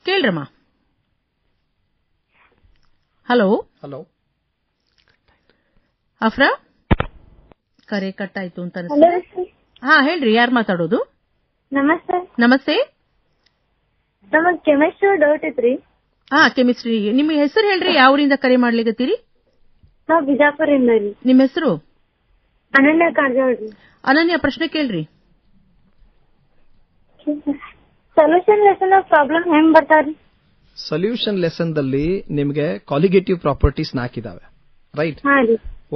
ಕೇಳ್ರಮ್ಮ. Hello hello Afra, ಕರೆ ಕಟ್ಟಾಯ್ತು ಅಂತ ಅನಿಸ್ತದೆ. ಹಾ ಹೇಳ್ರಿ, ಯಾರು ಮಾತಾಡೋದು? ನಮಸ್ತೆ. ನಮಸ್ತೆ. ನಮಗ್ ಕೆಮಿಸ್ಟ್ರಿ ಡೌಟ್ ಇತ್ರಿ. ಹಾ, ಕೆಮಿಸ್ಟ್ರಿ. ನಿಮ್ಮ ಹೆಸರು ಹೇಳ್ರಿ, ಯಾವೂರಿಂದ ಕರೆ ಮಾಡ್ಲಿಕತ್ತೀರಿ? ನಾವ್ ಬಿಜಾಪುರಿಂದ ರೀ. ನಿಮ್ಮ ಹೆಸರು? ಅನನ್ಯ ಕಾರಜೋಳ್ರಿ. ಅನನ್ಯ, ಪ್ರಶ್ನೆ ಕೇಳ್ರಿ. ಸೊಲ್ಯೂಷನ್ ಲೆಸನ್ ಪ್ರಾಬ್ಲಮ್ ಹೆಂಗ್ ಬರ್ತಾವ್ರಿ? ಸೊಲ್ಯೂಷನ್ ಲೆಸನ್ ದಲ್ಲಿ ನಿಮಗೆ ಕಾಲಿಗೇಟಿವ್ ಪ್ರಾಪರ್ಟೀಸ್ 4 ಇದಾವೆ, ರೈಟ್?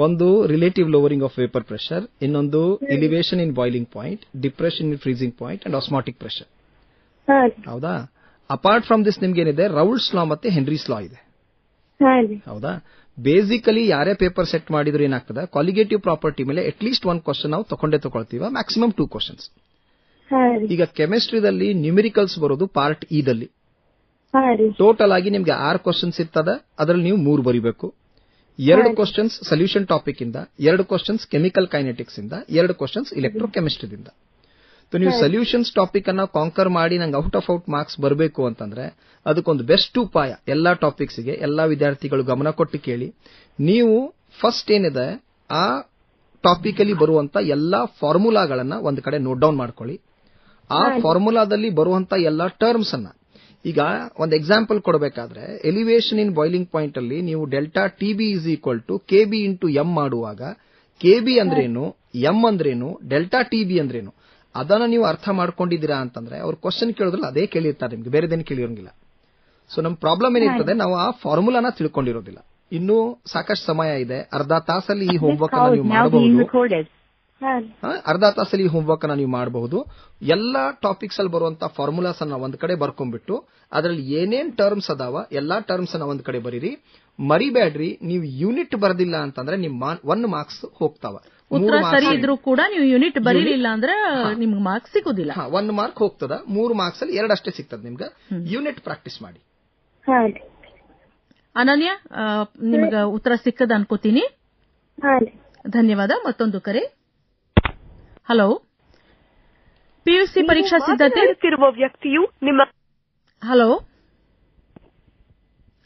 ಒಂದು relative lowering of vapour pressure, ಇನ್ನೊಂದು elevation in boiling point, depression in freezing point and osmotic pressure. ಹೌದಾ? ಅಪಾರ್ಟ್ ಫ್ರಮ್ ದಿಸ್ ನಿಮ್ಗೇನಿದೆ, ರೌಲ್ಟ್ಸ್ ಲಾ ಮತ್ತೆ ಹೆನ್ರೀಸ್ ಲಾ ಇದೆ. ಹೌದಾ? ಬೇಸಿಕಲಿ ಯಾರೇ ಪೇಪರ್ ಸೆಟ್ ಮಾಡಿದ್ರು ಏನಾಗ್ತದೆ, ಕಾಲಿಗೇಟಿವ್ ಪ್ರಾಪರ್ಟಿ ಮೇಲೆ ಅಟ್ಲೀಸ್ಟ್ 1 ಕ್ವಶನ್ ನಾವು ತಗೊಳ್ತೀವಿ, ಮ್ಯಾಕ್ಸಿಮಮ್ 2 ಕ್ವಶನ್ಸ್. ಈಗ ಕೆಮಿಸ್ಟ್ರಿದಲ್ಲಿ ನ್ಯೂಮೆರಿಕಲ್ಸ್ ಬರೋದು ಪಾರ್ಟ್ ಇ ದಲ್ಲಿ. ಟೋಟಲ್ ಆಗಿ ನಿಮ್ಗೆ 6 ಕ್ವಶನ್ಸ್ ಇರ್ತದೆ, ಅದರಲ್ಲಿ ನೀವು 3 ಬರೀಬೇಕು. 2 ಕ್ವಶನ್ಸ್ ಸೊಲ್ಯೂಷನ್ ಟಾಪಿಕ್ ಇಂದ, 2 ಕ್ವಶನ್ಸ್ ಕೆಮಿಕಲ್ ಕೈನೆಟಿಕ್ಸ್ ಇಂದ, 2 ಕ್ವಶನ್ಸ್ ಇಲೆಕ್ಟ್ರೋಕೆಮಿಸ್ಟ್ರಿದಿಂದ. ನೀವು ಸೊಲ್ಯೂಷನ್ಸ್ ಟಾಪಿಕ್ ಅನ್ನ ಕಾಂಕರ್ ಮಾಡಿ ನಂಗೆ ಔಟ್ ಆಫ್ ಔಟ್ ಮಾರ್ಕ್ಸ್ ಬರಬೇಕು ಅಂತಂದ್ರೆ ಅದಕ್ಕೊಂದು ಬೆಸ್ಟ್ ಉಪಾಯ, ಎಲ್ಲಾ ಟಾಪಿಕ್ಸ್ಗೆ ಎಲ್ಲಾ ವಿದ್ಯಾರ್ಥಿಗಳು ಗಮನ ಕೊಟ್ಟು ಕೇಳಿ. ನೀವು ಫಸ್ಟ್ ಏನಿದೆ ಆ ಟಾಪಿಕ್ ಅಲ್ಲಿ ಬರುವಂತ ಎಲ್ಲಾ ಫಾರ್ಮುಲಾಗಳನ್ನ ಒಂದು ಕಡೆ ನೋಟ್ ಡೌನ್ ಮಾಡ್ಕೊಳ್ಳಿ. ಆ ಫಾರ್ಮುಲಾದಲ್ಲಿ ಬರುವಂತ ಎಲ್ಲಾ ಟರ್ಮ್ಸ್ ಅನ್ನ, ಈಗ ಒಂದು ಎಕ್ಸಾಂಪಲ್ ಕೊಡಬೇಕಾದ್ರೆ, ಎಲಿವೇಶನ್ ಇನ್ ಬಾಯ್ಲಿಂಗ್ ಪಾಯಿಂಟ್ ಅಲ್ಲಿ ನೀವು delta TB is equal to KB into M ಮಾಡುವಾಗ ಕೆಬಿ ಅಂದ್ರೇನು, ಎಂ ಅಂದ್ರೇನು, ಡೆಲ್ಟಾ ಟಿಬಿ ಅಂದ್ರೇನು, ಅದನ್ನ ನೀವು ಅರ್ಥ ಮಾಡ್ಕೊಂಡಿದ್ದೀರಾ ಅಂತಂದ್ರೆ ಅವ್ರು ಕ್ವಶನ್ ಕೇಳಿದ್ರಲ್ಲ ಅದೇ ಕೇಳಿರ್ತಾರೆ, ನಿಮ್ಗೆ ಬೇರೆದೇನು ಕೇಳಿರೋಂಗಿಲ್ಲ. ಸೊ ನಮ್ ಪ್ರಾಬ್ಲಮ್ ಏನಿರ್ತದೆ, ನಾವು ಆ ಫಾರ್ಮುಲಾನ ತಿಳ್ಕೊಂಡಿರೋದಿಲ್ಲ. ಇನ್ನೂ ಸಾಕಷ್ಟು ಸಮಯ ಇದೆ, ಅರ್ಧ ತಾಸಲ್ಲಿ ಈ ಹೋಮ್ವರ್ಕ್ ಅನ್ನ ನೀವು ಮಾಡಬಹುದು. ಅರ್ಧ ತಾಸಲ್ಲಿ ಈ ಹೋಮ್ವರ್ಕ್ ಅನ್ನ ನೀವು ಮಾಡಬಹುದು. ಎಲ್ಲಾ ಟಾಪಿಕ್ಸ್ ಅಲ್ಲಿ ಬರುವಂತ ಫಾರ್ಮುಲಾಸ್ ಅನ್ನ ಒಂದ್ ಕಡೆ ಬರ್ಕೊಂಡ್ಬಿಟ್ಟು ಅದರಲ್ಲಿ ಏನೇನ್ ಟರ್ಮ್ಸ್ ಅದಾವ ಎಲ್ಲಾ ಟರ್ಮ್ಸ್ ಅನ್ನ ಒಂದ್ ಕಡೆ ಬರೀರಿ. ಮರಿಬೇಡ್ರಿ, ನೀವು ಯೂನಿಟ್ ಬರದಿಲ್ಲ ಅಂತಂದ್ರೆ ನಿಮ್ 1 ಮಾರ್ಕ್ಸ್ ಹೋಗ್ತಾವ. ಉತ್ತರ ಸರಿ ಇದ್ರೂ ಕೂಡ ನೀವು ಯೂನಿಟ್ ಬರೀಲಿಲ್ಲ ಅಂದ್ರೆ ನಿಮ್ಗೆ ಮಾರ್ಕ್ಸ್ ಸಿಗೋದಿಲ್ಲ. 1 ಮಾರ್ಕ್ ಹೋಗ್ತದ. 3 ಮಾರ್ಕ್ಸ್ ಅಲ್ಲಿ 2 ಅಷ್ಟೇ ಸಿಗ್ತದೆ ನಿಮ್ಗೆ. ಯೂನಿಟ್ ಪ್ರಾಕ್ಟೀಸ್ ಮಾಡಿ. ಅನನ್ಯ, ನಿಮ್ಗ ಉತ್ತರ ಸಿಕ್ಕದ ಅನ್ಕೋತೀನಿ. ಧನ್ಯವಾದ. ಮತ್ತೊಂದು ಕರೆ. ಹಲೋ, ಪಿಯುಸಿ ಪರೀಕ್ಷಾ ಸಿದ್ಧತೆ ಇರುವ ವ್ಯಕ್ತಿಯು ನಿಮ್ಮ. ಹಲೋ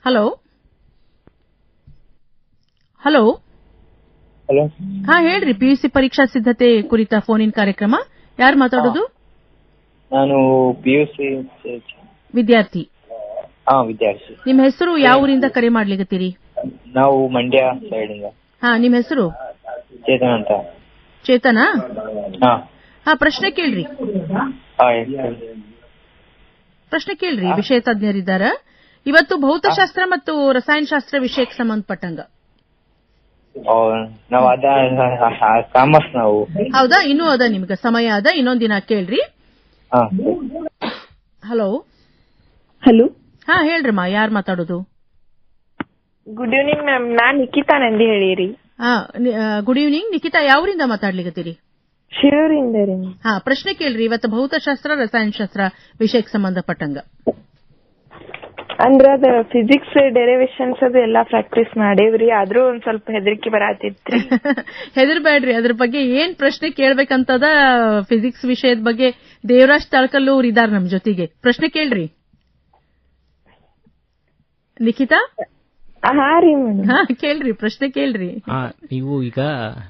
ಹಲೋ ಹಲೋ ಹಲೋ, ಹಾ ಹೇಳ್ರಿ. ಪಿಯುಸಿ ಪರೀಕ್ಷಾ ಸಿದ್ಧತೆ ಕುರಿತ ಫೋನ್ ಇನ್ ಕಾರ್ಯಕ್ರಮ. ಯಾರು ಮಾತಾಡೋದು? ನಾನು ಪಿಯುಸಿ ವಿದ್ಯಾರ್ಥಿ. ವಿದ್ಯಾರ್ಥಿ. ನಿಮ್ಮ ಹೆಸರು, ಯಾವ ಊರಿಂದ ಕರೆ ಮಾಡ್ಲಿಕತ್ತೀರಿ? ನಾವು ಮಂಡ್ಯ ಸೈಡ್ ಇಂದ. ಹಾ, ನಿಮ್ಮ ಹೆಸರು? ಚೇತನ ಅಂತ. ಚೇತನ? ಹಾ, ಪ್ರಶ್ನೆ ಕೇಳ್ರಿ. ಪ್ರಶ್ನೆ ಕೇಳ್ರಿ. ವಿಷಯ ತಜ್ಞರಿದ್ದಾರ ಇವತ್ತು. ಭೌತಶಾಸ್ತ್ರ ಮತ್ತು ರಸಾಯನಶಾಸ್ತ್ರ ವಿಷಯಕ್ಕೆ ಸಂಬಂಧಪಟ್ಟಂಗ. ನಾವು ಕಾಮರ್ಸ್. ನಾವು ಹೌದಾ? ಇನ್ನೂ ಅದ ನಿಮ್ಗೆ ಸಮಯ ಅದ, ಇನ್ನೊಂದಿನ ಕೇಳ್ರಿ. Hello hello. ಹಾ ಹೇಳ್ರಮ್ಮ, ಯಾರು ಮಾತಾಡೋದು? ಗುಡ್ ಈವ್ನಿಂಗ್ ಮ್ಯಾಮ್, ನಾನ್ ನಿಖಿತಾ ನಂದಿ ಹೇಳಿರಿ. ಹಾ, ಗುಡ್ ಈವ್ನಿಂಗ್. ನಿಖಿತಾ, ಯಾವರಿಂದ ಮಾತಾಡ್ಲಿಕತ್ತೀರಿ? ಶಿರೂರಿಂದ ರೀ. ಹಾ, ಪ್ರಶ್ನೆ ಕೇಳ್ರಿ. ಇವತ್ತು ಭೌತಶಾಸ್ತ್ರ ರಸಾಯನಶಾಸ್ತ್ರ ವಿಷಯಕ್ಕೆ ಸಂಬಂಧಪಟ್ಟಂಗ. ಅಂದ್ರ ಅದ ಫಿಸಿಕ್ಸ್ ಡೆರಿವೇಶನ್ಸ್ ಅದು ಎಲ್ಲಾ ಪ್ರಾಕ್ಟೀಸ್ ಮಾಡೇವ್ರಿ, ಆದ್ರೂ ಒಂದ್ ಸ್ವಲ್ಪ ಹೆದರಿಕೆ ಬರತ್ತಿತ್ರಿ. ಹೆದರ್ಬೇಡ್ರಿ, ಅದ್ರ ಬಗ್ಗೆ ಏನ್ ಪ್ರಶ್ನೆ ಕೇಳ್ಬೇಕಂತದ. ಫಿಸಿಕ್ಸ್ ವಿಷಯದ ಬಗ್ಗೆ ದೇವರಾಜ್ ತಾಳ್ಕಲ್ಲು ಅವ್ರು ಇದಾರ ನಮ್ ಜೊತೆಗೆ. ಪ್ರಶ್ನೆ ಕೇಳ್ರಿ ನಿಖಿತಾ. ಹಾ ರೀ, ಕೇಳ್ರಿ, ಪ್ರಶ್ನೆ ಕೇಳ್ರಿ. ನೀವು ಈಗ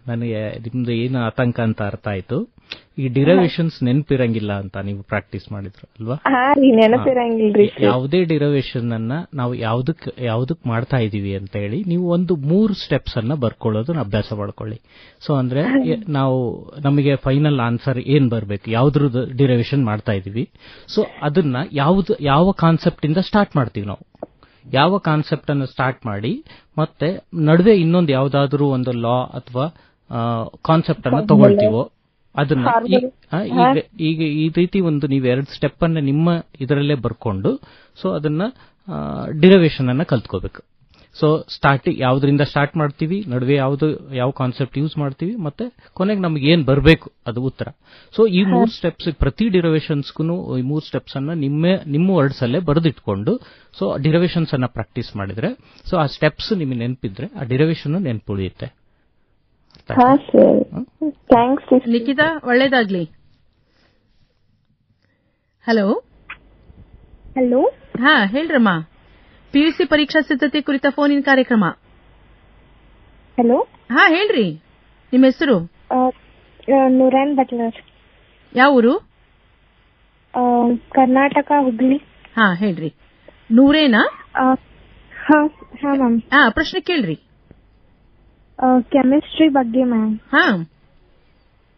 ನನಗೆ ನಿಮ್ದು ಏನು ಆತಂಕ ಅಂತ ಅರ್ಥ ಆಯ್ತು. ಈ ಡಿರವೇಶನ್ಸ್ ನೆನಪಿರಂಗಿಲ್ಲ ಅಂತ ನೀವು ಪ್ರಾಕ್ಟೀಸ್ ಮಾಡಿದ್ರು ಅಲ್ವಾ? ಹಾ ರೀ, ನೆನಪಿರಂಗಿಲ್ರಿ. ಯಾವುದೇ ಡಿರವೇಶನ್ ಅನ್ನ ನಾವು ಯಾವ್ದಕ್ ಮಾಡ್ತಾ ಇದೀವಿ ಅಂತ ಹೇಳಿ ನೀವು ಒಂದು 3 ಸ್ಟೆಪ್ಸ್ ಅನ್ನ ಬರ್ಕೊಳ್ಳೋದನ್ನ ಅಭ್ಯಾಸ ಮಾಡ್ಕೊಳ್ಳಿ. ಸೊ ಅಂದ್ರೆ ನಾವು ನಮಗೆ ಫೈನಲ್ ಆನ್ಸರ್ ಏನ್ ಬರ್ಬೇಕು, ಯಾವ್ದ್ರದ್ದು ಡಿರವೇಶನ್ ಮಾಡ್ತಾ ಇದೀವಿ, ಸೊ ಅದನ್ನ ಯಾವ ಕಾನ್ಸೆಪ್ಟ್ ಇಂದ ಸ್ಟಾರ್ಟ್ ಮಾಡ್ತೀವಿ ನಾವು. ಯಾವ ಕಾನ್ಸೆಪ್ಟ್ ಅನ್ನು ಸ್ಟಾರ್ಟ್ ಮಾಡಿ ಮತ್ತೆ ನಡುವೆ ಇನ್ನೊಂದು ಯಾವ್ದಾದ್ರೂ ಒಂದು ಲಾ ಅಥವಾ ಕಾನ್ಸೆಪ್ಟ್ ಅನ್ನು ತಗೊಳ್ತೀವೋ ಅದನ್ನ ಈಗ ಈ ರೀತಿ ಒಂದು ನೀವು 2 ಸ್ಟೆಪ್ ಅನ್ನ ನಿಮ್ಮ ಇದರಲ್ಲೇ ಬರ್ಕೊಂಡು ಸೊ ಅದನ್ನ ಡಿರವೇಶನ್ ಅನ್ನ ಕಲ್ತ್ಕೋಬೇಕು. ಸೊ ಯಾವ್ದ್ರಿಂದ ಸ್ಟಾರ್ಟ್ ಮಾಡ್ತೀವಿ, ನಡುವೆ ಯಾವ ಕಾನ್ಸೆಪ್ಟ್ ಯೂಸ್ ಮಾಡ್ತೀವಿ, ಮತ್ತೆ ಕೊನೆಗೆ ನಮ್ಗೆ ಏನ್ ಬರಬೇಕು ಅದು ಉತ್ತರ. ಸೊ ಈ 3 ಸ್ಟೆಪ್ಸ್, ಪ್ರತಿ ಡಿರವೇಶನ್ಸ್ಗೂ ಈ 3 ಸ್ಟೆಪ್ಸ್ ಅನ್ನ ನಿಮ್ಮ ವರ್ಡ್ಸ್ ಅಲ್ಲೇ ಬರೆದಿಟ್ಕೊಂಡು ಸೊ ಡಿರವೇಶನ್ಸ್ ಅನ್ನ ಪ್ರಾಕ್ಟೀಸ್ ಮಾಡಿದ್ರೆ ಸೊ ಆ ಸ್ಟೆಪ್ಸ್ ನಿಮಗೆ ನೆನಪಿದ್ರೆ ಆ ಡಿರವೇಶನ್ ನೆನಪುಳಿಯುತ್ತೆ. ನಿಖಿತಾ, ಒಳ್ಳೇದಾಗ್ಲಿ. Hello hello. ಹಾ ಹೇಳ್ರಮ್ಮ. PUC ಪರೀಕ್ಷಾ ಸಿದ್ಧತೆ ಕುರಿತ ಫೋನ್ ಇನ್ ಕಾರ್ಯಕ್ರಮ. ಹಲೋ. ಹಾ ಹೇಳ್ರಿ, ನಿಮ್ಮ ಹೆಸರು? ನೂರಾನ್ ಬಟ್ಲರ್. ಯಾವ ಊರು? ಕರ್ನಾಟಕ, ಹುಬ್ಳಿ. ಹಾ ಹೇಳ್ರಿ. ನೂರೇನಾ? ಹಾ ಮ್ಯಾಮ್. ಪ್ರಶ್ನೆ ಕೇಳ್ರಿ. ಕೆಮಿಸ್ಟ್ರಿ ಬಗ್ಗೆ ಮ್ಯಾಮ್. ಹಾ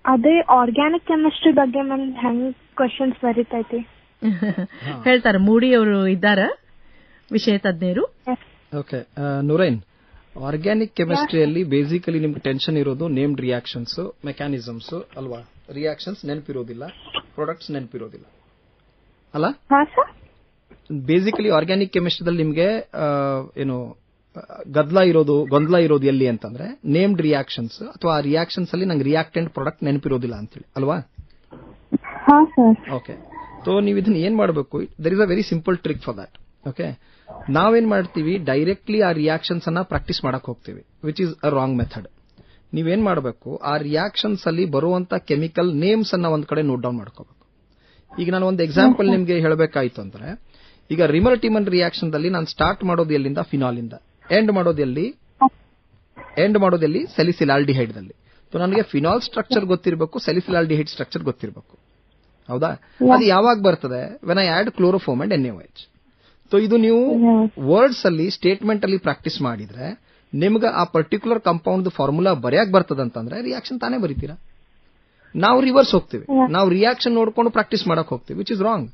ಅದೇ ಆರ್ಗ್ಯಾನಿಕ್ ಕೆಮಿಸ್ಟ್ರಿ ಬಗ್ಗೆ ಮ್ಯಾಮ್ ಹೆಂಗ್ ಕ್ವಶನ್ಸ್ ಬರೀತೈತಿ? ಹೇಳ್ತಾರೆ, ಮೂಡಿ ಅವರು ಇದ್ದಾರ, ವಿಷಯ ತಜ್ಞರು. ಓಕೆ ನೂರೈನ್, ಆರ್ಗ್ಯಾನಿಕ್ ಕೆಮಿಸ್ಟ್ರಿಯಲ್ಲಿ ಬೇಸಿಕಲಿ ನಿಮ್ಗೆ ಟೆನ್ಷನ್ ಇರೋದು ನೇಮ್ಡ್ ರಿಯಾಕ್ಷನ್ಸ್, ಮೆಕ್ಯಾನಿಸಮ್ಸ್ ಅಲ್ವಾ? ರಿಯಾಕ್ಷನ್ಸ್ ನೆನಪಿರೋದಿಲ್ಲ, ಪ್ರಾಡಕ್ಟ್ಸ್ ನೆನಪಿರೋದಿಲ್ಲ ಅಲ್ಲ? ಹಾ ಸರ್. ಬೇಸಿಕಲಿ ಆರ್ಗ್ಯಾನಿಕ್ ಕೆಮಿಸ್ಟ್ರಿದಲ್ಲಿ ನಿಮ್ಗೆ ಏನು ಗೊಂದಲ ಇರೋದು ಎಲ್ಲಿ ಅಂತಂದ್ರೆ ನೇಮ್ಡ್ ರಿಯಾಕ್ಷನ್ಸ್ ಅಥವಾ ಆ ರಿಯಾಕ್ಷನ್ಸ್ ಅಲ್ಲಿ ನಂಗೆ ರಿಯಾಕ್ಟೆಂಟ್ ಪ್ರಾಡಕ್ಟ್ ನೆನಪಿರೋದಿಲ್ಲ ಅಂತೇಳಿ ಅಲ್ವಾ? ಹಾ ಸರ್. ಓಕೆ, ಸೊ ನೀವು ಇದನ್ನ ಏನ್ ಮಾಡಬೇಕು? There is a very simple trick for that. Okay, ನಾವೇನ್ ಮಾಡ್ತೀವಿ, ಡೈರೆಕ್ಟ್ಲಿ ಆ ರಿಯಾಕ್ಷನ್ಸ್ ಅನ್ನ ಪ್ರಾಕ್ಟೀಸ್ ಮಾಡಕ್ ಹೋಗ್ತೀವಿ, which is a wrong method. ನೀವೇನ್ ಮಾಡಬೇಕು, ಆ ರಿಯಾಕ್ಷನ್ಸ್ ಅಲ್ಲಿ ಬರುವಂತ ಕೆಮಿಕಲ್ ನೇಮ್ಸ್ ಅನ್ನ ಒಂದ್ ಕಡೆ ನೋಟ್ ಡೌನ್ ಮಾಡ್ಕೋಬೇಕು. ಈಗ ನಾನು ಒಂದು ಎಕ್ಸಾಂಪಲ್ ನಿಮ್ಗೆ ಹೇಳಬೇಕಾಯ್ತು ಅಂದ್ರೆ, ಈಗ ರಿಮರ್-ಟಿಮನ್ ರಿಯಾಕ್ಷನ್ ದಲ್ಲಿ ನಾನು ಸ್ಟಾರ್ಟ್ ಮಾಡೋದು ಎಲ್ಲಿಂದ? ಫಿನಾಲ್ ಇಂದ. ಎಂಡ್ ಮಾಡೋದೆಲ್ಲಿ? ಸೆಲಿಸಿಲಾಲ್ಡಿಹೈಡ್ ದಲ್ಲಿ. ಸೊ ನನಗೆ ಫಿನಾಲ್ ಸ್ಟ್ರಕ್ಚರ್ ಗೊತ್ತಿರಬೇಕು, ಸೆಲಿಸಿಲಾಲ್ಡಿಹೈಡ್ ಸ್ಟ್ರಕ್ಚರ್ ಗೊತ್ತಿರಬೇಕು, ಹೌದಾ? ಅದು ಯಾವಾಗ ಬರ್ತದೆ? When I add chloroform and NaOH. So ಇದು ನೀವು ವರ್ಡ್ಸ್ ಅಲ್ಲಿ, ಸ್ಟೇಟ್ಮೆಂಟ್ ಅಲ್ಲಿ ಪ್ರಾಕ್ಟೀಸ್ ಮಾಡಿದ್ರೆ ನಿಮ್ಗೆ ಆ ಪರ್ಟಿಕ್ಯುಲರ್ ಕಾಂಪೌಂಡ್ ಫಾರ್ಮುಲಾ ಬರೆಯಕ್ ಬರ್ತದಂತಂದ್ರೆ ರಿಯಾಕ್ಷನ್ ತಾನೇ ಬರೀತೀರಾ. ನಾವು ರಿವರ್ಸ್ ಹೋಗ್ತೀವಿ, ನಾವು ರಿಯಾಕ್ಷನ್ ನೋಡ್ಕೊಂಡು ಪ್ರಾಕ್ಟೀಸ್ ಮಾಡಕ್ ಹೋಗ್ತೀವಿ, ವಿಚ್ ಇಸ್ ರಾಂಗ್.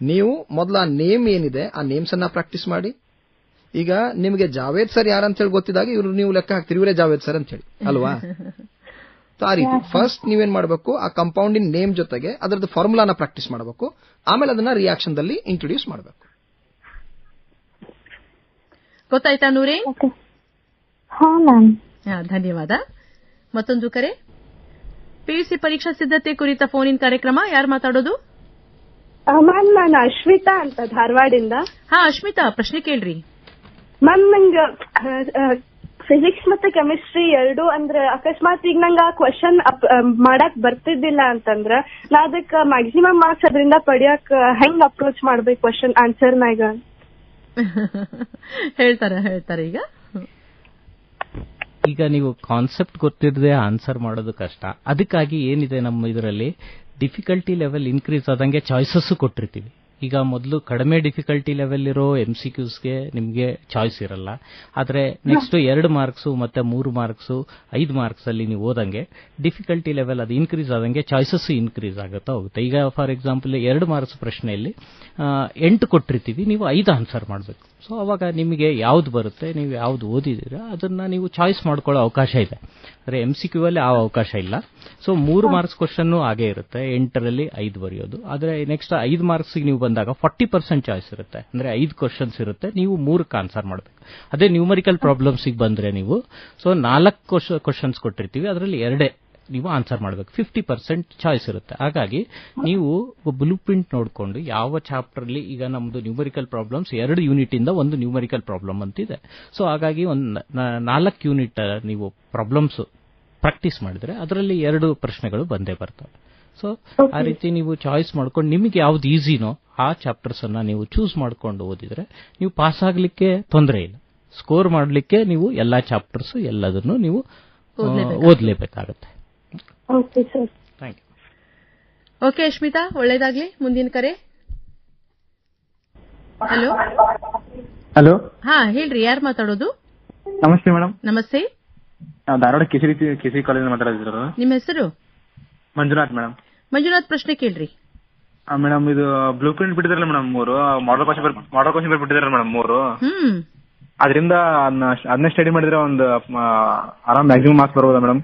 ನೀವು ಮೊದಲ ಆ ನೇಮ್ ಏನಿದೆ ಆ ನೇಮ್ಸ್ ಅನ್ನ ಪ್ರಾಕ್ಟೀಸ್ ಮಾಡಿ. ಈಗ ನಿಮಗೆ ಜಾವೇದ್ ಸರ್ ಯಾರಂತ ಹೇಳಿ ಗೊತ್ತಿದಾಗ ಇವ್ರು ನೀವು ಲೆಕ್ಕ ಹಾಕ್ತೀರಿ, ಇವರೇ ಜಾವೇದ್ ಸರ್ ಅಂತ ಹೇಳಿ ಅಲ್ವಾ? ಆ ರೀತಿ ಫಸ್ಟ್ ನೀವೇನ್ ಮಾಡಬೇಕು, ಆ ಕಾಂಪೌಂಡಿನ ನೇಮ್ ಜೊತೆಗೆ ಅದರದ್ದು ಫಾರ್ಮುಲಾನ ಪ್ರಾಕ್ಟೀಸ್ ಮಾಡಬೇಕು, ಆಮೇಲೆ ಅದನ್ನ ರಿಯಾಕ್ಷನ್ ದಲ್ಲಿ ಇಂಟ್ರೊಡ್ಯೂಸ್ ಮಾಡಬೇಕು. ಗೊತ್ತಾಯ್ತಾ ನೂರೇ? ಹಾ ಮ್ಯಾಮ್. ಧನ್ಯವಾದ. ಮತ್ತೊಂದು ಕರೆ. PUC ಪರೀಕ್ಷಾ ಸಿದ್ಧತೆ ಕುರಿತ ಫೋನ್ ಇನ್ ಕಾರ್ಯಕ್ರಮ. ಯಾರು ಮಾತಾಡೋದು? ಮ್ಯಾಮ್, ನಾನು ಅಶ್ವಿತಾ ಅಂತ ಧಾರವಾಡಿಂದ. ಹಾ ಅಶ್ಮಿತಾ, ಪ್ರಶ್ನೆ ಕೇಳ್ರಿ. ಮ್ಯಾಮ್, ನಂಗೆ ಫಿಸಿಕ್ಸ್ ಮತ್ತೆ ಕೆಮಿಸ್ಟ್ರಿ ಎರಡು ಅಂದ್ರೆ ಅಕಸ್ಮಾತ್ ಈಗ ನಂಗೆ ಆ ಕ್ವಶನ್ ಮಾಡಕ್ ಬರ್ತಿದ್ದಿಲ್ಲ ಅಂತಂದ್ರ ನಾ ಅದಕ್ಕೆ ಮ್ಯಾಕ್ಸಿಮಮ್ ಮಾರ್ಕ್ಸ್ ಅದರಿಂದ ಪಡಿಯಕ್ ಹೆಂಗ್ ಅಪ್ರೋಚ್ ಮಾಡ್ಬೇಕು ಕ್ವಶನ್ ಆನ್ಸರ್ ನಾಗ? ಹೇಳ್ತಾರೆ ಈಗ ನೀವು ಕಾನ್ಸೆಪ್ಟ್ ಗೊತ್ತಿರದೆ ಆನ್ಸರ್ ಮಾಡೋದು ಕಷ್ಟ. ಅದಕ್ಕಾಗಿ ಏನಿದೆ ನಮ್ಮ ಇದರಲ್ಲಿ, ಡಿಫಿಕಲ್ಟಿ ಲೆವೆಲ್ ಇನ್ಕ್ರೀಸ್ ಆದಂಗೆ ಚಾಯ್ಸಸ್ ಕೊಟ್ಟಿರ್ತೀವಿ. ಈಗ ಮೊದಲು ಕಡಿಮೆ ಡಿಫಿಕಲ್ಟಿ ಲೆವೆಲ್ ಇರೋ MCQsಗೆ ನಿಮಗೆ ಚಾಯ್ಸ್ ಇರಲ್ಲ. ಆದರೆ ನೆಕ್ಸ್ಟ್ 2 ಮಾರ್ಕ್ಸ್ ಮತ್ತೆ 3 ಮಾರ್ಕ್ಸ್ 5 ಮಾರ್ಕ್ಸ್ ಅಲ್ಲಿ ನೀವು ಓದಂಗೆ ಡಿಫಿಕಲ್ಟಿ ಲೆವೆಲ್ ಅದು ಇನ್ಕ್ರೀಸ್ ಆದಂಗೆ ಚಾಯ್ಸಸ್ ಇನ್ಕ್ರೀಸ್ ಆಗುತ್ತಾ ಹೋಗುತ್ತೆ. ಈಗ ಫಾರ್ ಎಕ್ಸಾಂಪಲ್ 2 ಮಾರ್ಕ್ಸ್ ಪ್ರಶ್ನೆಯಲ್ಲಿ 8 ಕೊಟ್ಟಿರ್ತೀವಿ, ನೀವು 5 ಆನ್ಸರ್ ಮಾಡಬೇಕು. ಸೊ ಅವಾಗ ನಿಮಗೆ ಯಾವ್ದು ಬರುತ್ತೆ, ನೀವು ಯಾವ್ದು ಓದಿದ್ದೀರಾ ಅದನ್ನ ನೀವು ಚಾಯ್ಸ್ ಮಾಡ್ಕೊಳ್ಳೋ ಅವಕಾಶ ಇದೆ. ಆದರೆ MCQ ಅಲ್ಲಿ ಆ ಅವಕಾಶ ಇಲ್ಲ. ಸೊ 3 ಮಾರ್ಕ್ಸ್ ಕ್ವಶನ್ ಹಾಗೆ ಇರುತ್ತೆ, 8ರಲ್ಲಿ 5 ಬರೆಯೋದು. ಆದರೆ ನೆಕ್ಸ್ಟ್ 5 ಮಾರ್ಕ್ಸ್ ನೀವು ಬಂದಾಗ 40% ಚಾಯ್ಸ್ ಇರುತ್ತೆ, ಅಂದ್ರೆ 5 ಕ್ವಶನ್ಸ್ ಇರುತ್ತೆ, ನೀವು 3ಕ್ಕೆ ಆನ್ಸರ್ ಮಾಡಬೇಕು. ಅದೇ ನ್ಯೂಮರಿಕಲ್ ಪ್ರಾಬ್ಲಮ್ಸ್ ಬಂದ್ರೆ ನೀವು 4 ಕ್ವಶನ್ಸ್ ಕೊಟ್ಟಿರ್ತೀವಿ, ಅದರಲ್ಲಿ 2 ನೀವು ಆನ್ಸರ್ ಮಾಡಬೇಕು. 50% ಚಾಯ್ಸ್ ಇರುತ್ತೆ. ಹಾಗಾಗಿ ನೀವು ಬ್ಲೂ ಪ್ರಿಂಟ್ ನೋಡಿಕೊಂಡು ಯಾವ ಚಾಪ್ಟರ್ ಅಲ್ಲಿ, ಈಗ ನಮ್ದು ನ್ಯೂಮರಿಕಲ್ ಪ್ರಾಬ್ಲಮ್ಸ್ 2 ಯೂನಿಟ್ ಇಂದ ಒಂದು ನ್ಯೂಮರಿಕಲ್ ಪ್ರಾಬ್ಲಮ್ ಅಂತಿದೆ. ಸೊ ಹಾಗಾಗಿ ಒಂದು 4 ಯೂನಿಟ್ ನೀವು ಪ್ರಾಬ್ಲಮ್ಸ್ ಪ್ರಾಕ್ಟೀಸ್ ಮಾಡಿದ್ರೆ ಅದರಲ್ಲಿ 2 ಪ್ರಶ್ನೆಗಳು ಬಂದೇ ಬರ್ತವೆ. ಸೊ ಆ ರೀತಿ ನೀವು ಚಾಯ್ಸ್ ಮಾಡ್ಕೊಂಡು ನಿಮಗೆ ಯಾವ್ದು ಈಸಿನೋ ಆ ಚಾಪ್ಟರ್ಸ್ ಅನ್ನ ನೀವು ಚೂಸ್ ಮಾಡ್ಕೊಂಡು ಓದಿದ್ರೆ ನೀವು ಪಾಸ್ ಆಗ್ಲಿಕ್ಕೆ ತೊಂದರೆ ಇಲ್ಲ. ಸ್ಕೋರ್ ಮಾಡ್ಲಿಕ್ಕೆ ನೀವು ಎಲ್ಲಾ ಚಾಪ್ಟರ್ಸ್ ಎಲ್ಲದನ್ನು ನೀವು ಓದ್ಲೇಬೇಕಾಗತ್ತೆ. Okay sir, thank you. Okay Ashmita, ಒಳ್ಳೇದಾಗ್ಲಿ. ಮುಂದಿನ ಕರೆ. ಹಲೋ. ಹಾ ಹೇಳ್ರಿ, ಯಾರು ಮಾತಾಡೋದು? ನಮಸ್ತೆ ಮೇಡಮ್. ನಮಸ್ತೆ. ನಾವು ಧಾರವಾಡ KC ಕಾಲೇಜ್ ಮಾತಾಡೋದಿದ್ರು. ನಿಮ್ಮ ಹೆಸರು? ಮಂಜುನಾಥ್ ಮೇಡಮ್. ಮಂಜುನಾಥ್, ಪ್ರಶ್ನೆ ಕೇಳ್ರಿ. ಮೇಡಮ್, ಇದು ಬ್ಲೂ ಪ್ರಿಂಟ್ ಬಿಟ್ಟಿದ್ರಲ್ಲ ಮೇಡಮ್ 3 ಮಾಡಲ್ ಕ್ವಶನ್ ಬಿಟ್ಟಿದ್ರಲ್ಲ ಮೇಡಮ್ 3, ಅದರಿಂದ ಅದನ್ನ ಸ್ಟಡಿ ಮಾಡಿದ್ರೆ ಒಂದು ಆರಾಮ್ ಮ್ಯಾಕ್ಸಿಮಮ್ ಮಾರ್ಕ್ಸ್ ಬರ್ಬೋದಾ ಮೇಡಮ್?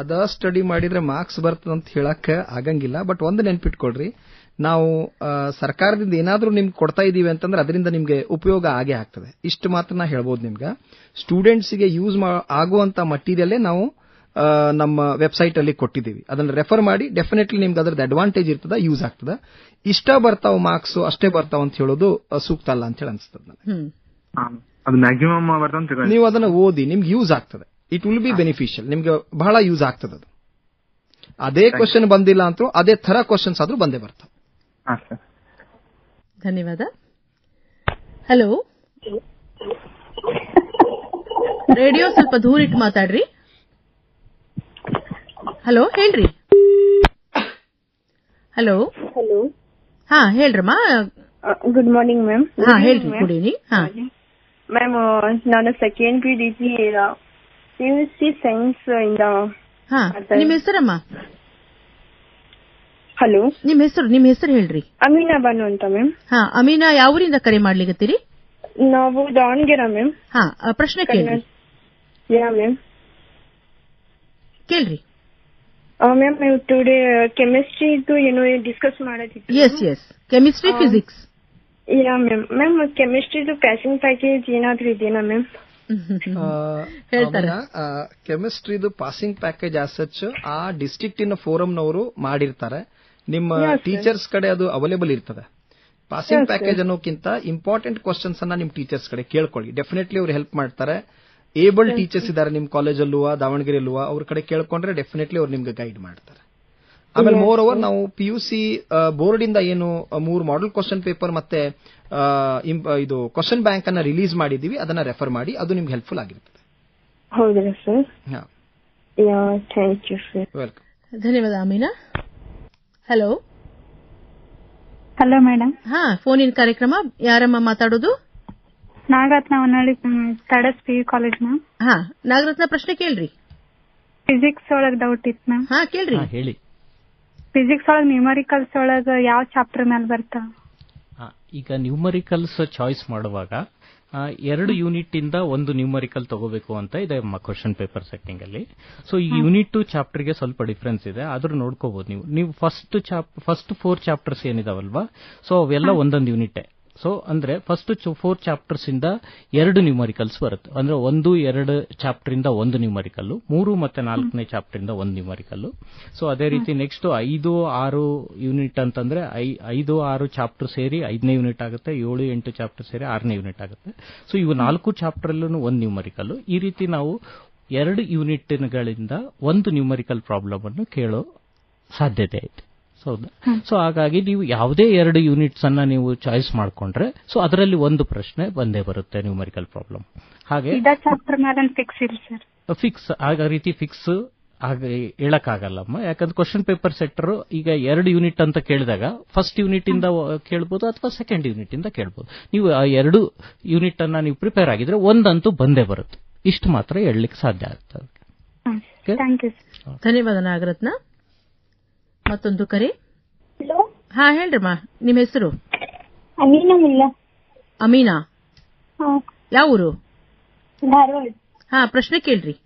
ಅದ ಸ್ಟಡಿ ಮಾಡಿದ್ರೆ ಮಾರ್ಕ್ಸ್ ಬರ್ತದಂತ ಹೇಳಕ್ ಆಗಂಗಿಲ್ಲ. ಬಟ್ ಒಂದು ನೆನ್ಪಿಟ್ಕೊಳ್ರಿ, ನಾವು ಸರ್ಕಾರದಿಂದ ಏನಾದ್ರೂ ನಿಮ್ಗೆ ಕೊಡ್ತಾ ಇದೀವಿ ಅಂತಂದ್ರೆ ಅದರಿಂದ ನಿಮ್ಗೆ ಉಪಯೋಗ ಆಗೇ ಆಗ್ತದೆ. ಇಷ್ಟು ಮಾತ್ರ ನಾ ಹೇಳ್ಬೋದು. ನಿಮ್ಗೆ ಸ್ಟೂಡೆಂಟ್ಸ್ಗೆ ಯೂಸ್ ಆಗುವಂತ ಮಟೀರಿಯಲ್ಲೇ ನಾವು ನಮ್ಮ ವೆಬ್ಸೈಟ್ ಅಲ್ಲಿ ಕೊಟ್ಟಿದ್ದೀವಿ. ಅದನ್ನ ರೆಫರ್ ಮಾಡಿ, ಡೆಫಿನೆಟ್ಲಿ ನಿಮ್ಗೆ ಅದ್ರದ್ದು ಅಡ್ವಾಂಟೇಜ್ ಇರ್ತದ, ಯೂಸ್ ಆಗ್ತದ. ಇಷ್ಟ ಬರ್ತಾವ ಮಾರ್ಕ್ಸ್ ಅಷ್ಟೇ ಬರ್ತಾವ ಅಂತ ಹೇಳೋದು ಸೂಕ್ತ ಅಲ್ಲ ಅಂತ ಹೇಳಿ ಅನ್ಸ್ತದ ನನಗೆ. ಅದು ಮ್ಯಾಕ್ಸಿಮಮ್ ಬರ್ತಂತ ನೀವು ಅದನ್ನ ಓದಿ, ನಿಮ್ಗೆ ಯೂಸ್ ಆಗ್ತದೆ. ಇಟ್ ವಿಲ್ ಬಿ ಬೆನಿಫಿಷಿಯಲ್, ನಿಮ್ಗೆ ಬಹಳ ಯೂಸ್ ಆಗ್ತದೆ. ಅದು ಅದೇ ಕ್ವಶನ್ ಬಂದಿಲ್ಲ ಅಂತೂ ಅದೇ ತರ ಕ್ವಶನ್ಸ್ ಆದ್ರೂ ಬಂದೇ ಬರ್ತಾವ. ಧನ್ಯವಾದ. ಹಲೋ, ರೇಡಿಯೋ ಸ್ವಲ್ಪ ದೂರ ಇಟ್ಟು ಮಾತಾಡ್ರಿ. ಹಲೋ, ಹೇಳ್ರಿ. ಹಲೋ. ಹಲೋ. ಹಾ, ಹೇಳ್ರಮ್ಮ. Good morning ma'am. ಹಾ, ಹೇಳ್ರಿ. Good evening. ಹಾ ಮ್ಯಾಮ್, ನಾನು ಸೆಕೆಂಡ್ PUC ಸೈನ್ಸ್ ಇಂದ. ಹಾ, ನಿಮ್ಮ ಹೆಸರಮ್ಮ? ಹಲೋ, ನಿಮ್ಮ ಹೆಸರು ಹೇಳ್ರಿ. ಅಮೀನಾ ಬಾನು ಅಂತ ಮ್ಯಾಮ್. ಹಾ, ಅಮೀನಾ, ಯಾವ ಊರಿಂದ ಕರೆ ಮಾಡ್ಲಿಕತ್ತೀರಿ? ನಾವು ದಾವಣಗೆರೆ ಮ್ಯಾಮ್. ಹಾ, ಪ್ರಶ್ನೆ ಕೇಳ್ರಿ. ಯಾ ಮ್ಯಾಮ್, ಕೇಳ್ರಿ. ಮ್ಯಾಮ್, ಟುಡೇ ಕೆಮಿಸ್ಟ್ರಿ ಏನೋ ಡಿಸ್ಕಸ್ ಮಾಡೋದಿತ್ತು. Yes, chemistry, physics. Yeah ma'am. Ma'am, ಕೆಮಿಸ್ಟ್ರಿದು ಪ್ಯಾಕಿಂಗ್ ಪ್ಯಾಕೇಜ್ ಏನಾದ್ರೂ ಇದೆಯಾ ಮ್ಯಾಮ್? ಹೇಳ್ತಾರೆ. ಕೆಮಿಸ್ಟ್ರಿದು ಪಾಸಿಂಗ್ ಪ್ಯಾಕೇಜ್ ಆಸ್ ಸಚ್ ಆ ಡಿಸ್ಟ್ರಿಕ್ಟಿನ ಫೋರಂನವರು ಮಾಡಿರ್ತಾರೆ. ನಿಮ್ಮ ಟೀಚರ್ಸ್ ಕಡೆ ಅದು ಅವೈಲೇಬಲ್ ಇರ್ತದೆ. ಪಾಸಿಂಗ್ ಪ್ಯಾಕೇಜ್ ಅನ್ನೋಕ್ಕಿಂತ ಇಂಪಾರ್ಟೆಂಟ್ ಕ್ವಶನ್ಸ್ ಅನ್ನ ನಿಮ್ ಟೀಚರ್ಸ್ ಕಡೆ ಕೇಳ್ಕೊಳ್ಳಿ. ಡೆಫಿನೆಟ್ಲಿ ಅವ್ರು ಹೆಲ್ಪ್ ಮಾಡ್ತಾರೆ. ಏಬಲ್ ಟೀಚರ್ಸ್ ಇದ್ದಾರೆ ನಿಮ್ ಕಾಲೇಜಲ್ಲೂ ದಾವಣಗೆರೆಯಲ್ಲೂ, ಅವ್ರ ಕಡೆ ಕೇಳ್ಕೊಂಡ್ರೆ ಡೆಫಿನೆಟ್ಲಿ ಅವ್ರು ನಿಮ್ಗೆ ಗೈಡ್ ಮಾಡ್ತಾರೆ. ಆಮೇಲೆ ಮೋರ್ ಓವರ್ ನಾವು PUC ಬೋರ್ಡ್ ಇಂದ ಏನು 3 ಮಾಡೆಲ್ ಕ್ವಶನ್ ಪೇಪರ್ ಮತ್ತೆ ಇದು ಕ್ವಶನ್ ಬ್ಯಾಂಕ್ ಅನ್ನ ರಿಲೀಸ್ ಮಾಡಿದೀವಿ, ಅದನ್ನ ರೆಫರ್ ಮಾಡಿ, ಅದು ನಿಮ್ಗೆ ಹೆಲ್ಪ್ಫುಲ್ ಆಗಿರ್ತದೆ. ಹೌದಾ sir? Thank you sir. Welcome. ಧನ್ಯವಾದ ಅಮೀನಾ. ಹಲೋ. Hello madam. ಹಾ, ಫೋನ್ ಇನ್ ಕಾರ್ಯಕ್ರಮ. ಯಾರಮ್ಮ ಮಾತಾಡೋದು? Nagaratna Honnali, Tadas PU college ma'am. ಹಾ, ನಾಗರತ್ನ, ಪ್ರಶ್ನೆ ಕೇಳ್ರಿ. ಫಿಸಿಕ್ಸ್ ಒಳಗ್ ಡೌಟ್ ಇತ್ತು ಮ್ಯಾಮ್. ಹಾ, ಕೇಳ್ರಿ. ಹೇಳಿ. ಫಿಸಿಕ್ಸ್ ಒಳಗ್ ನ್ಯೂಮರಿಕಲ್ಸ್ ಒಳಗ ಯಾವ ಚಾಪ್ಟರ್ ಮೇಲೆ ಬರ್ತಾವ? ಈಗ ನ್ಯೂಮರಿಕಲ್ಸ್ ಚಾಯ್ಸ್ ಮಾಡುವಾಗ 2 ಯೂನಿಟ್ ಇಂದ ಒಂದು ನ್ಯೂಮರಿಕಲ್ ತಗೋಬೇಕು ಅಂತ ಇದೆ ಕ್ವಶನ್ ಪೇಪರ್ ಸೆಟ್ಟಿಂಗ್ ಅಲ್ಲಿ. ಸೊ ಈ ಯೂನಿಟ್ 2 ಚಾಪ್ಟರ್ ಗೆ ಸ್ವಲ್ಪ ಡಿಫರೆನ್ಸ್ ಇದೆ, ಆದ್ರೂ ನೋಡ್ಕೋಬಹುದು ನೀವು. ಫಸ್ಟ್ 4 ಚಾಪ್ಟರ್ಸ್ ಏನಿದಾವಲ್ವಾ, ಸೊ ಅವೆಲ್ಲ ಒಂದೊಂದು ಯೂನಿಟ್. ಸೊ ಅಂದ್ರೆ ಫಸ್ಟ್ 4 ಚಾಪ್ಟರ್ಸ್ ಇಂದ 2 ನ್ಯೂಮರಿಕಲ್ಸ್ ಬರುತ್ತೆ. ಅಂದ್ರೆ 1, 2 ಚಾಪ್ಟರ್ ಇಂದ 1 ನ್ಯೂಮರಿಕಲ್, 3 ಮತ್ತೆ 4ನೇ ಚಾಪ್ಟರ್ ಇಂದ 1 ನ್ಯೂಮರಿಕಲ್. ಸೊ ಅದೇ ರೀತಿ ನೆಕ್ಸ್ಟ್ 5, 6 ಯೂನಿಟ್ ಅಂತಂದ್ರೆ 5, 6 ಚಾಪ್ಟರ್ ಸೇರಿ 5ನೇ ಯೂನಿಟ್ ಆಗುತ್ತೆ. 7, 8 ಚಾಪ್ಟರ್ ಸೇರಿ 6ನೇ ಯೂನಿಟ್ ಆಗುತ್ತೆ. ಸೊ ಇವು 4 ಚಾಪ್ಟರ್ ಅಲ್ಲೂ 1 ನ್ಯೂಮರಿಕಲ್. ಈ ರೀತಿ ನಾವು 2 ಯೂನಿಟ್ಗಳಿಂದ 1 ನ್ಯೂಮರಿಕಲ್ ಪ್ರಾಬ್ಲಮ್ ಅನ್ನು ಕೇಳೋ ಸಾಧ್ಯತೆ ಐತೆ. ಹೌದಾ? ಸೊ ಹಾಗಾಗಿ ನೀವು ಯಾವುದೇ 2 ಯೂನಿಟ್ಸ್ ಅನ್ನ ನೀವು ಚಾಯ್ಸ್ ಮಾಡ್ಕೊಂಡ್ರೆ ಸೊ ಅದರಲ್ಲಿ ಒಂದು ಪ್ರಶ್ನೆ ಬಂದೇ ಬರುತ್ತೆ, ನ್ಯೂಮರಿಕಲ್ ಪ್ರಾಬ್ಲಮ್. ಹಾಗೆ ಫಿಕ್ಸ್ ಆ ರೀತಿ ಫಿಕ್ಸ್ ಹೇಳಕ್ಕಾಗಲ್ಲಮ್ಮ. ಯಾಕಂದ್ರೆ ಕ್ವಶನ್ ಪೇಪರ್ ಸೆಟ್ಟರ್ ಈಗ 2 ಯೂನಿಟ್ ಅಂತ ಕೇಳಿದಾಗ ಫಸ್ಟ್ ಯೂನಿಟ್ ಇಂದ ಕೇಳ್ಬೋದು ಅಥವಾ ಸೆಕೆಂಡ್ ಯೂನಿಟ್ ಇಂದ ಕೇಳ್ಬೋದು. ನೀವು ಆ 2 ಯೂನಿಟ್ ಅನ್ನ ನೀವು ಪ್ರಿಪೇರ್ ಆಗಿದ್ರೆ ಒಂದಂತೂ ಬಂದೇ ಬರುತ್ತೆ. ಇಷ್ಟು ಮಾತ್ರ ಹೇಳಲಿಕ್ಕೆ ಸಾಧ್ಯ ಆಗ್ತದೆ. ಧನ್ಯವಾದ ನಾಗರತ್ನ. ಮತ್ತೊಂದು ಕರೆ. ಹಲೋ. ಹಾ, ಹೇಳ್ರಮ್ಮ, ನಿಮ್ಮ ಹೆಸರು? ಅಮೀನಾ ಮುಲ್ಲಾ. ಅಮೀನಾ, ಯಾವ ಊರು? ಧಾರವಾಡ. ಹಾ, ಪ್ರಶ್ನೆ ಕೇಳ್ರಿ.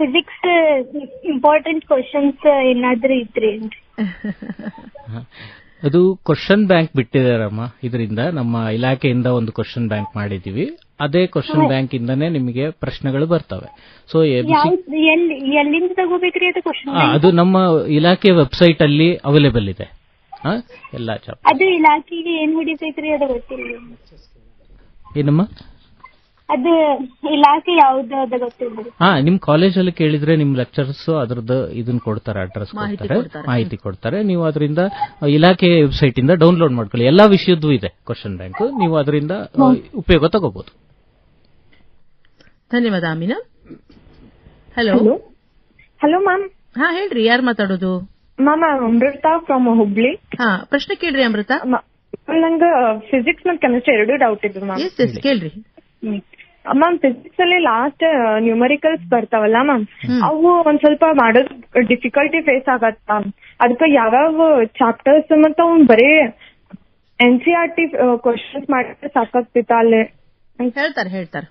ಫಿಸಿಕ್ಸ್ ಇಂಪಾರ್ಟೆಂಟ್ ಕ್ವಶನ್ಸ್ ಏನಾದ್ರೂ ಇದ್ರಿ? ಅದು ಕ್ವಶನ್ ಬ್ಯಾಂಕ್ ಬಿಟ್ಟಿದಾರಮ್ಮ. ಇದರಿಂದ ನಮ್ಮ ಇಲಾಖೆಯಿಂದ ಒಂದು ಕ್ವಶನ್ ಬ್ಯಾಂಕ್ ಮಾಡಿದೀವಿ. ಅದೇ ಕ್ವಶನ್ ಬ್ಯಾಂಕ್ ಇಂದಾನೆ ನಿಮಗೆ ಪ್ರಶ್ನೆಗಳು ಬರ್ತವೆ. ಸೊ ಎಲ್ಲಿಂದ ತಗೋಬೇಕ್ರಿ ಅದು ಕ್ವಶನ್? ಅದು ನಮ್ಮ ಇಲಾಖೆ ವೆಬ್ಸೈಟ್ ಅಲ್ಲಿ ಅವೈಲೇಬಲ್ ಇದೆ ಎಲ್ಲ ಚಾಪ್ಟರ್. ಅದು ಇಲಾಖೆಗೆ ಏನ್ ಹಿಡಿತೈತ್ರಿ ಅದು ಗೊತ್ತಿಲ್ಲ. ಏನಮ್ಮ ಅದು ಇಲಾಖೆ ಯಾವ್ದು ಅದು ಗೊತ್ತಿಲ್ಲ. ನಿಮ್ ಕಾಲೇಜಲ್ಲಿ ಕೇಳಿದ್ರೆ ನಿಮ್ ಲೆಕ್ಚರ್ಸ್ ಅದ್ರದ್ದು ಇದನ್ನ ಕೊಡ್ತಾರೆ, ಅಡ್ರೆಸ್ ಕೊಡ್ತಾರೆ, ಮಾಹಿತಿ ಕೊಡ್ತಾರೆ. ನೀವು ಅದರಿಂದ ಇಲಾಖೆ ವೆಬ್ಸೈಟ್ ಇಂದ ಡೌನ್ಲೋಡ್ ಮಾಡ್ಕೊಳ್ಳಿ. ಎಲ್ಲಾ ವಿಷಯದ್ದು ಇದೆ ಕ್ವಶನ್ ಬ್ಯಾಂಕ್, ನೀವು ಅದರಿಂದ ಉಪಯೋಗ ತಗೋಬಹುದು. ಧನ್ಯವಾದ ಅಮೀನಾ. ಹಲೋ. Hello ma'am. ಹಾ, ಹೇಳ್ರಿ, ಯಾರು ಮಾತಾಡೋದು? Ma'am, Amrita from Hubli. ಹಾ, ಪ್ರಶ್ನೆ ಕೇಳ್ರಿ ಅಮೃತ. ನಂಗ ಫಿಸಿಕ್ಸ್ ಮತ್ತು ಕೆಮಿಸ್ಟ್ರಿ 2 ಡೌಟ್ ಇದ್ರು ಮ್ಯಾಮ್. ಎಸ್, ಕೇಳ್ರಿ. ಮ್ಯಾಮ್, ಫಿಸಿಕ್ಸ್ ಅಲ್ಲಿ ಲಾಸ್ಟ್ ನ್ಯೂಮರಿಕಲ್ಸ್ ಬರ್ತಾವಲ್ಲ ಮ್ಯಾಮ್, ಅವು ಒಂದ್ ಸ್ವಲ್ಪ ಮಾಡೋದು ಡಿಫಿಕಲ್ಟಿ ಫೇಸ್ ಆಗತ್ತ ಮ್ಯಾಮ್. ಅದಕ್ಕೆ ಯಾವ್ಯಾವ ಚಾಪ್ಟರ್ಸ್ ಮತ್ತ ಅವ್ನ್ ಬರೀ NCERT ಕ್ವಶನ್ಸ್ ಮಾಡಿದ್ರೆ ಸಾಕಾಗ್ತಿತ್ತ ಅಲ್ಲೇ ಹೇಳ್ತಾರೆ.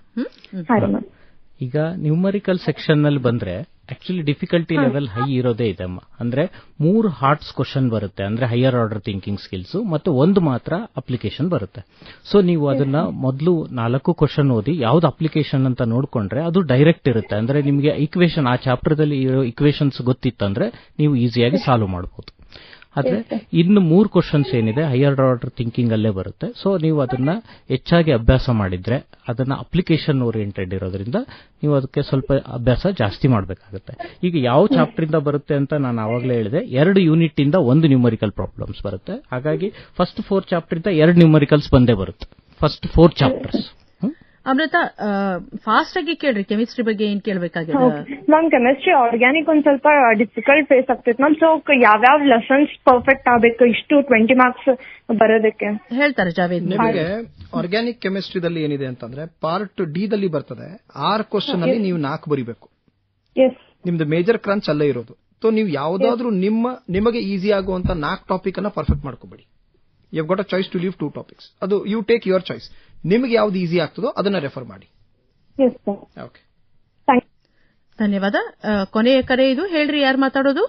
ಈಗ ನ್ಯೂಮರಿಕಲ್ ಸೆಕ್ಷನ್ ನಲ್ಲಿ ಬಂದ್ರೆ ಆಕ್ಚುಲಿ ಡಿಫಿಕಲ್ಟಿ ಲೆವೆಲ್ ಹೈ ಇರೋದೇ ಇದೆ ಅಮ್ಮ. ಅಂದ್ರೆ 3 ಹಾರ್ಟ್ಸ್ ಕ್ವಶನ್ ಬರುತ್ತೆ, ಅಂದ್ರೆ ಹೈಯರ್ ಆರ್ಡರ್ ಥಿಂಕಿಂಗ್ ಸ್ಕಿಲ್ಸ್, ಮತ್ತೆ 1 ಮಾತ್ರ ಅಪ್ಲಿಕೇಶನ್ ಬರುತ್ತೆ. ಸೊ ನೀವು ಅದನ್ನ ಮೊದಲು 4 ಕ್ವಶನ್ ಓದಿ ಯಾವ್ದು ಅಪ್ಲಿಕೇಶನ್ ಅಂತ ನೋಡ್ಕೊಂಡ್ರೆ ಅದು ಡೈರೆಕ್ಟ್ ಇರುತ್ತೆ. ಅಂದ್ರೆ ನಿಮಗೆ ಈಕ್ವೇಶನ್ ಆ ಚಾಪ್ಟರ್ ದಲ್ಲಿ ಇರೋ ಈಕ್ವೇಶನ್ಸ್ ಗೊತ್ತಿತ್ತಂದ್ರೆ ನೀವು ಈಸಿಯಾಗಿ ಸಾಲ್ವ್ ಮಾಡಬಹುದು. ಆದ್ರೆ ಇನ್ನು 3 ಕ್ವಶನ್ಸ್ ಏನಿದೆ ಹೈಯರ್ ಆರ್ಡರ್ ಥಿಂಕಿಂಗ್ ಅಲ್ಲೇ ಬರುತ್ತೆ. ಸೊ ನೀವು ಅದನ್ನ ಹೆಚ್ಚಾಗಿ ಅಭ್ಯಾಸ ಮಾಡಿದ್ರೆ ಅದನ್ನ ಅಪ್ಲಿಕೇಶನ್ ಓರಿಯೆಂಟೆಡ್ ಇರೋದ್ರಿಂದ ನೀವು ಅದಕ್ಕೆ ಸ್ವಲ್ಪ ಅಭ್ಯಾಸ ಜಾಸ್ತಿ ಮಾಡಬೇಕಾಗುತ್ತೆ. ಈಗ ಯಾವ ಚಾಪ್ಟರ್ ಇಂದ ಬರುತ್ತೆ ಅಂತ ನಾನು ಆವಾಗಲೇ ಹೇಳಿದೆ, 2 ಯೂನಿಟ್ ಇಂದ 1 ನ್ಯೂಮರಿಕಲ್ ಪ್ರಾಬ್ಲಮ್ಸ್ ಬರುತ್ತೆ. ಹಾಗಾಗಿ ಫಸ್ಟ್ 4 ಚಾಪ್ಟರ್ ಇಂದ 2 ನ್ಯೂಮರಿಕಲ್ಸ್ ಬಂದೇ ಬರುತ್ತೆ, ಫಸ್ಟ್ 4 ಚಾಪ್ಟರ್ಸ್. ಅಮೃತ, ಫಾಸ್ಟ್ ಆಗಿ ಕೇಳ್ರಿ, ಕೆಮಿಸ್ಟ್ರಿ ಬಗ್ಗೆ ಏನ್ ಕೇಳ್ಬೇಕಾಗಿದೆ? ಮ್ಯಾಮ್ ಕೆಮಿಸ್ಟ್ರಿ ಆರ್ಗ್ಯಾನಿಕ್ ಒಂದ್ ಸ್ವಲ್ಪ ಡಿಫಿಕಲ್ಟ್ ಫೇಸ್ ಆಗ್ತೈತೆ ಮ್ಯಾಮ್. ಸೊ ಯಾವ್ಯಾವ ಲೆಸನ್ಸ್ ಪರ್ಫೆಕ್ಟ್ ಆಗ್ಬೇಕು ಇಷ್ಟು 20 ಮಾರ್ಕ್ಸ್ ಬರೋದಕ್ಕೆ ಹೇಳ್ತಾರೆ ಜಾವೇದ್. ನಿಮಗೆ ಆರ್ಗ್ಯಾನಿಕ್ ಕೆಮಿಸ್ಟ್ರಿದಲ್ಲಿ ಏನಿದೆ ಅಂತಂದ್ರೆ ಪಾರ್ಟ್ ಡಿ ದಲ್ಲಿ ಬರ್ತದೆ 6 ಕ್ವಶನ್ ಅಲ್ಲಿ ನೀವು 4 ಬರೀಬೇಕು. ನಿಮ್ದು ಮೇಜರ್ ಕ್ರಂಚ್ ಅಲ್ಲೇ ಇರೋದು. ಸೊ ನೀವು ಯಾವ್ದಾದ್ರು ನಿಮಗೆ ಈಸಿ ಆಗುವಂತ 4 ಟಾಪಿಕ್ ಅನ್ನ ಪರ್ಫೆಕ್ಟ್ ಮಾಡ್ಕೋಬೇಡಿ. You have got a choice to leave 2 topics. ಅದು ಯು ಟೇಕ್ ಯುವರ್ ಚಾಯ್ಸ್. ನಿಮಗೆ ಯಾವ್ದು ಈಸಿ ಆಗ್ತದೋ ಅದನ್ನ ರೆಫರ್ ಮಾಡಿ. ಓಕೆ, ಧನ್ಯವಾದ. ಕೊನೆಯ ಕರೆ ಇದು. ಹೇಳ್ರಿ, ಯಾರು ಮಾತಾಡೋದು?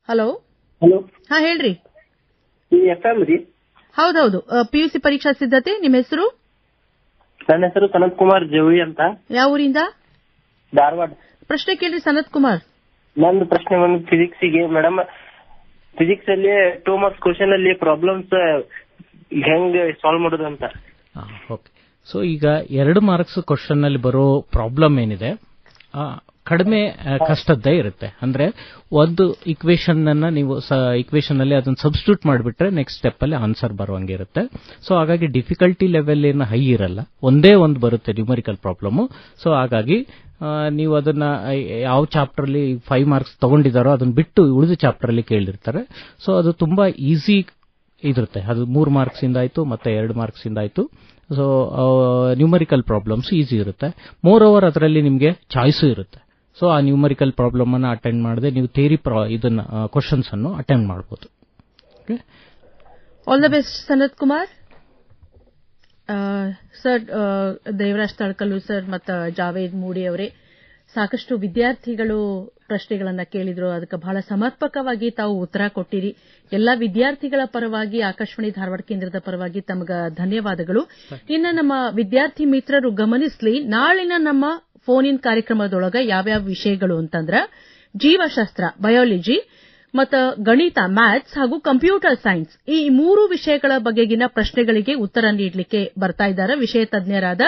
ಹಲೋ. ಹಾ, ಹೇಳ್ರಿ. ಹೌದೌದು, PUC ಪರೀಕ್ಷಾ ಸಿದ್ಧತೆ. ನಿಮ್ಮ ಹೆಸರು? ನನ್ನ ಹೆಸರು ಸನತ್ ಕುಮಾರ್ ಜವಳಿ ಅಂತ. ಯಾವ ಊರಿಂದ? ಧಾರವಾಡ. ಪ್ರಶ್ನೆ ಕೇಳ್ರಿ ಸನತ್ ಕುಮಾರ್. ನಂದು ಪ್ರಶ್ನೆ ಒಂದು ಫಿಸಿಕ್ಸ್ಗೆ ಮೇಡಮ್. ಫಿಸಿಕ್ಸ್ ಅಲ್ಲಿ 2 ಮಾರ್ಕ್ಸ್ ಕ್ವಶನ್ ಅಲ್ಲಿ ಪ್ರಾಬ್ಲಮ್ಸ್ ಹೆಂಗ್ ಸಾಲ್ವ್ ಮಾಡೋದು ಅಂತ. ಓಕೆ, ಸೊ ಈಗ 2 ಮಾರ್ಕ್ಸ್ ಕ್ವಶನ್ ಅಲ್ಲಿ ಬರೋ ಪ್ರಾಬ್ಲಮ್ ಏನಿದೆ ಕಡಿಮೆ ಕಷ್ಟದ್ದೇ ಇರುತ್ತೆ. ಅಂದ್ರೆ ಒಂದು ಇಕ್ವೇಶನ್ ಅನ್ನ ನೀವು ಇಕ್ವೇಶನ್ ಅಲ್ಲಿ ಅದನ್ನ ಸಬ್ಸ್ಟಿಟ್ಯೂಟ್ ಮಾಡಿಬಿಟ್ರೆ ನೆಕ್ಸ್ಟ್ ಸ್ಟೆಪ್ ಅಲ್ಲಿ ಆನ್ಸರ್ ಬರುವಂಗೆ ಇರುತ್ತೆ. ಸೊ ಹಾಗಾಗಿ ಡಿಫಿಕಲ್ಟಿ ಲೆವೆಲ್ ಏನು ಹೈ ಇರಲ್ಲ, ಒಂದೇ ಒಂದು ಬರುತ್ತೆ ನ್ಯೂಮರಿಕಲ್ ಪ್ರಾಬ್ಲಮ್. ಸೊ ಹಾಗಾಗಿ ನೀವು ಅದನ್ನ ಯಾವ ಚಾಪ್ಟರ್ ಅಲ್ಲಿ 5 ಮಾರ್ಕ್ಸ್ ತಗೊಂಡಿದ್ದಾರೋ ಅದನ್ನ ಬಿಟ್ಟು ಉಳಿದ ಚಾಪ್ಟರ್ ಅಲ್ಲಿ ಕೇಳಿರ್ತಾರೆ. ಸೊ ಅದು ತುಂಬಾ ಈಸಿ ಇರುತ್ತೆ. ಅದು 3 ಮಾರ್ಕ್ಸ್ ಇಂದ ಆಯ್ತು, ಮತ್ತೆ 2 ಮಾರ್ಕ್ಸ್ ಇಂದ ಆಯ್ತು. ಸೊ ನ್ಯೂಮರಿಕಲ್ ಪ್ರಾಬ್ಲಮ್ಸ್ ಈಸಿ ಇರುತ್ತೆ. ಮೋರ್ ಓವರ್ ಅದರಲ್ಲಿ ನಿಮಗೆ ಚಾಯ್ಸು ಇರುತ್ತೆ. ಸೊ ಆ ನ್ಯೂಮರಿಕಲ್ ಪ್ರಾಬ್ಲಮ್ ಅನ್ನ ಅಟೆಂಡ್ ಮಾಡದೆ ನೀವು ಥಿಯರಿ ಇದನ್ನ ಕ್ವಶನ್ಸ್ ಅನ್ನು ಅಟೆಂಡ್ ಮಾಡಬಹುದು. All the best Sanath Kumar sir. Devaraj Talakallu sir ಮತ್ತು ಜಾವೇದ್ ಮೂಡಿ ಅವರೇ, ಸಾಕಷ್ಟು ವಿದ್ಯಾರ್ಥಿಗಳು ಪ್ರಶ್ನೆಗಳನ್ನ ಕೇಳಿದ್ರು. ಅದಕ್ಕೆ ಬಹಳ ಸಮರ್ಪಕವಾಗಿ ತಾವು ಉತ್ತರ ಕೊಟ್ಟಿರಿ. ಎಲ್ಲಾ ವಿದ್ಯಾರ್ಥಿಗಳ ಪರವಾಗಿ, ಆಕಾಶವಾಣಿ ಧಾರವಾಡ ಕೇಂದ್ರದ ಪರವಾಗಿ ತಮಗ ಧನ್ಯವಾದಗಳು. ಇನ್ನು ನಮ್ಮ ವಿದ್ಯಾರ್ಥಿ ಮಿತ್ರರು ಗಮನಿಸಲಿ, ನಾಳಿನ ನಮ್ಮ ಫೋನ್ ಇನ್ ಕಾರ್ಯಕ್ರಮದೊಳಗ ಯಾವ್ಯಾವ ವಿಷಯಗಳು ಅಂತಂದ್ರ ಜೀವಶಾಸ್ತ್ರ, ಬಯಾಲಜಿ ಮತ್ತು ಗಣಿತ, ಮ್ಯಾಥ್ಸ್ ಹಾಗೂ ಕಂಪ್ಯೂಟರ್ ಸೈನ್ಸ್, ಈ 3 ವಿಷಯಗಳ ಬಗೆಗಿನ ಪ್ರಶ್ನೆಗಳಿಗೆ ಉತ್ತರ ನೀಡಲಿಕ್ಕೆ ಬರ್ತಾ ಇದ್ದಾರೆ ವಿಷಯ ತಜ್ಞರಾದ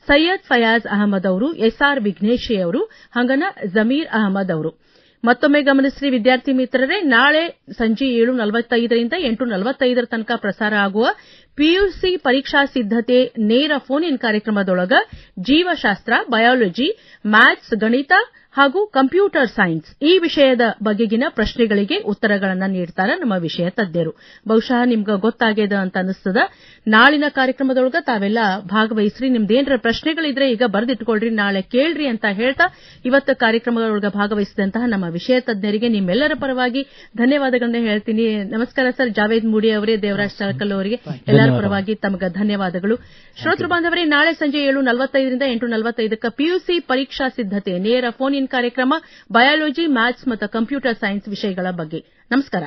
ಸೈಯದ್ ಫಯಾಜ್ ಅಹಮದ್ ಅವರು, SR ವಿಘ್ನೇಶಿ ಅವರು, ಹಂಗನ ಜಮೀರ್ ಅಹಮದ್ ಅವರು. ಮತ್ತೊಮ್ಮೆ ಗಮನಿಸ್ರಿ ವಿದ್ಯಾರ್ಥಿ ಮಿತ್ರರೇ, ನಾಳೆ ಸಂಜೆ 7:45ರಿಂದ 8:45 ತನಕ ಪ್ರಸಾರ ಆಗುವ PUC ಪರೀಕ್ಷಾ ಸಿದ್ಧತೆ ನೇರ ಫೋನ್ ಇನ್ ಕಾರ್ಯಕ್ರಮದೊಳಗ ಜೀವಶಾಸ್ತ್ರ, ಬಯಾಲಜಿ, ಮ್ಯಾಥ್ಸ್, ಗಣಿತ ಹಾಗೂ ಕಂಪ್ಯೂಟರ್ ಸೈನ್ಸ್ ಈ ವಿಷಯದ ಬಗೆಗಿನ ಪ್ರಶ್ನೆಗಳಿಗೆ ಉತ್ತರಗಳನ್ನು ನೀಡ್ತಾರೆ ನಮ್ಮ ವಿಷಯ ತಜ್ಞರು. ಬಹುಶಃ ನಿಮ್ಗೆ ಗೊತ್ತಾಗ್ಯದ ಅಂತ ಅನಿಸ್ತದ. ನಾಳಿನ ಕಾರ್ಯಕ್ರಮದೊಳಗ ತಾವೆಲ್ಲ ಭಾಗವಹಿಸ್ರಿ. ನಿಮ್ದೇನ್ರ ಪ್ರಶ್ನೆಗಳಿದ್ರೆ ಈಗ ಬರೆದಿಟ್ಕೊಳ್ರಿ, ನಾಳೆ ಕೇಳ್ರಿ ಅಂತ ಹೇಳ್ತಾ ಇವತ್ತು ಕಾರ್ಯಕ್ರಮದೊಳಗ ಭಾಗವಹಿಸಿದಂತಹ ನಮ್ಮ ವಿಷಯ ತಜ್ಞರಿಗೆ ನಿಮ್ಮೆಲ್ಲರ ಪರವಾಗಿ ಧನ್ಯವಾದಗಳನ್ನ ಹೇಳ್ತೀನಿ. ನಮಸ್ಕಾರ ಸರ್. ಜಾವೇದ್ ಮೂಡಿ ಅವರೇ, ದೇವರಾಜ್ ತಳಕಲ್ ಅವರಿಗೆ ಎಲ್ಲರ ಪರವಾಗಿ ತಮಗೆ ಧನ್ಯವಾದಗಳು. ಶ್ರೋತೃ ಬಾಂಧವರೇ, ನಾಳೆ ಸಂಜೆ 7:45ರಿಂದ 8:45 PUC ಪರೀಕ್ಷಾ ಸಿದ್ಧತೆ ನೇರ ಫೋನ್ ಇನ್ ಕಾರ್ಯಕ್ರಮ ಬಯಾಲಜಿ, ಮ್ಯಾಥ್ಸ್ ಮತ್ತು ಕಂಪ್ಯೂಟರ್ ಸೈನ್ಸ್ ವಿಷಯಗಳ ಬಗ್ಗೆ. ನಮಸ್ಕಾರ.